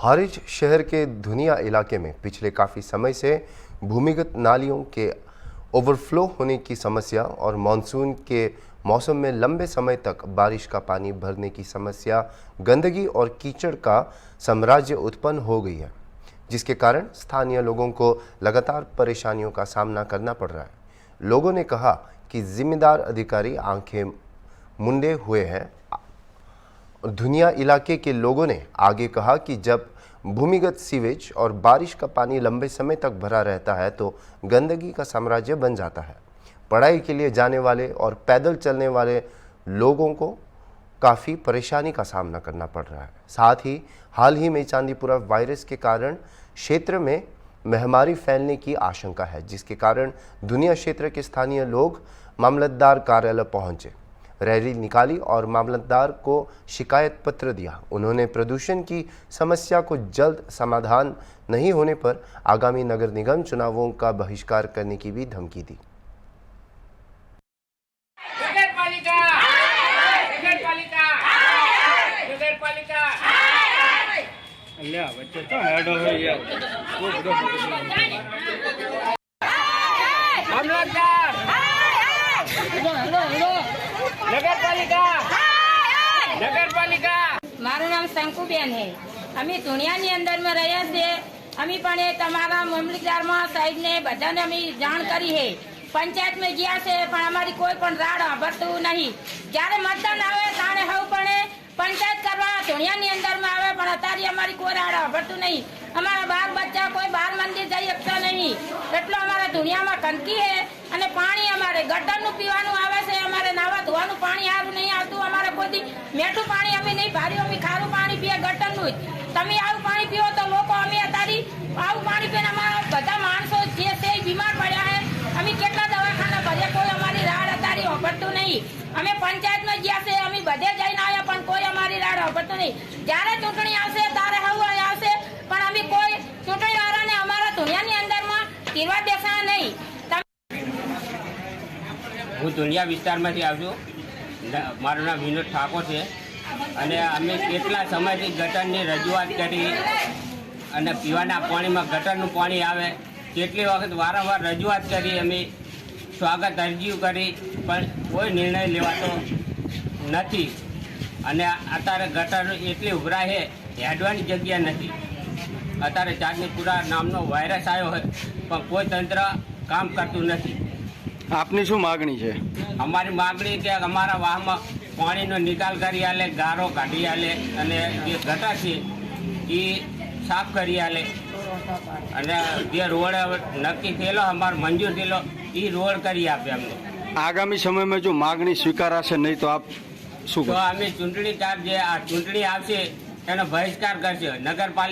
हारीज शहर के धुनिया इलाके में पिछले काफ़ी समय से भूमिगत नालियों के ओवरफ्लो होने की समस्या और मानसून के मौसम में लंबे समय तक बारिश का पानी भरने की समस्या, गंदगी और कीचड़ का साम्राज्य उत्पन्न हो गई है, जिसके कारण स्थानीय लोगों को लगातार परेशानियों का सामना करना पड़ रहा है। लोगों ने कहा कि जिम्मेदार अधिकारी आंखें मुंडे हुए हैं। धुनिया इलाके के लोगों ने आगे कहा कि जब भूमिगत सीवेज और बारिश का पानी लंबे समय तक भरा रहता है तो गंदगी का साम्राज्य बन जाता है। पढ़ाई के लिए जाने वाले और पैदल चलने वाले लोगों को काफ़ी परेशानी का सामना करना पड़ रहा है। साथ ही हाल ही में चांदीपुरा वायरस के कारण क्षेत्र में महामारी फैलने की आशंका है, जिसके कारण दुनिया क्षेत्र के स्थानीय लोग मामलतदार कार्यालय पहुंचे, रैली निकाली और मामलतदार को शिकायत पत्र दिया। उन्होंने प्रदूषण की समस्या को जल्द समाधान नहीं होने पर आगामी नगर निगम चुनावों का बहिष्कार करने की भी धमकी दी। મારું નામ શંકુબેન છે। અમે ધુણિયાની અંદર में રહ્યા છે। અમે પણ તમારા મામલતદારમાં સાહેબને બધાને અમે જાણ કરી છે। પંચાયત में ગયા છે પણ અમારી કોઈ પણ રાડ સાંભળતું નહીં। જ્યારે મતદાન આવે તાણે હવ પણ પંચાયત કરવા ધુણિયાની અંદરમાં આવે પણ અત્યારે અમારી કોઈ રાડ સાંભળતું નહીં। અમારા બાર બચ્ચા કોઈ બાર મંદિર જઈ શકતા નહીં। એટલો અમારા ધુણિયામાં ગંદકી છે અને પાણી અમારે ગટરનું પીવાનું આવે છે। અમારે નાવા ધોવાનું પાણી સારું નહીં આવતું। અમારે કોઈ મીઠું પાણી અમે નહીં ભાર્યું, અમે ખારું પાણી પીએ ગટરનું જ। તમે આવું પાણી પીવો તો લોકો અમે અત્યારે આવું પાણી પીને અમારા બધા માણસો જે છે બીમાર પડ્યા છે। અમે કેટલા દવાખાના ભર્યા, કોઈ અમારી રાડ અત્યારે સાંભળતું નહીં। અમે પંચાયતમાં ગયા છે, અમે બધે જઈને આવ્યા પણ કોઈ અમારી રાડ સાંભળતું નહીં। જ્યારે ચૂંટણી આવશે ત્યારે હવા આવશે પણ અમે કોઈ ચૂંટણી વાળાને અમારા ધુણિયાની અંદરમાં તીરવા દેશા નહીં। હું ધુણિયા વિસ્તારમાંથી આવું છું। મારું નામ વિનોદ ઠાકોર છે અને અમે કેટલા સમયથી ગટરની રજૂઆત કરી અને પીવાના પાણીમાં ગટરનું પાણી આવે કેટલી વખત વારંવાર રજૂઆત કરી, અમે સ્વાગત અરજીઓ કરી પણ કોઈ નિર્ણય લેવાતો નથી। અને અત્યારે ગટર એટલી ઉભરાય છે, હેડવાની જગ્યા નથી। અત્યારે ચાંદીપુરા નામનો વાયરસ આવ્યો હોય પણ કોઈ તંત્ર કામ કરતું નથી। આપની શું માગણી છે? અમારી માગણી કે અમારા વાહમાં પાણીનો નિકાલ કરી આલે, ગારો કાઢી આલે અને જે ગટર છે એ સાફ કરી આલે અને જે રોડ નક્કી થયેલો અમારો મંજૂર થયેલો એ રોડ કરી આપે અમને। આગામી સમયમાં જો માગણી સ્વીકારાશે નહીં તો આપ શું તો અમે ચૂંટણી જે આ ચૂંટણી આવશે એનો બહિષ્કાર કરશે। નગરપાલિકા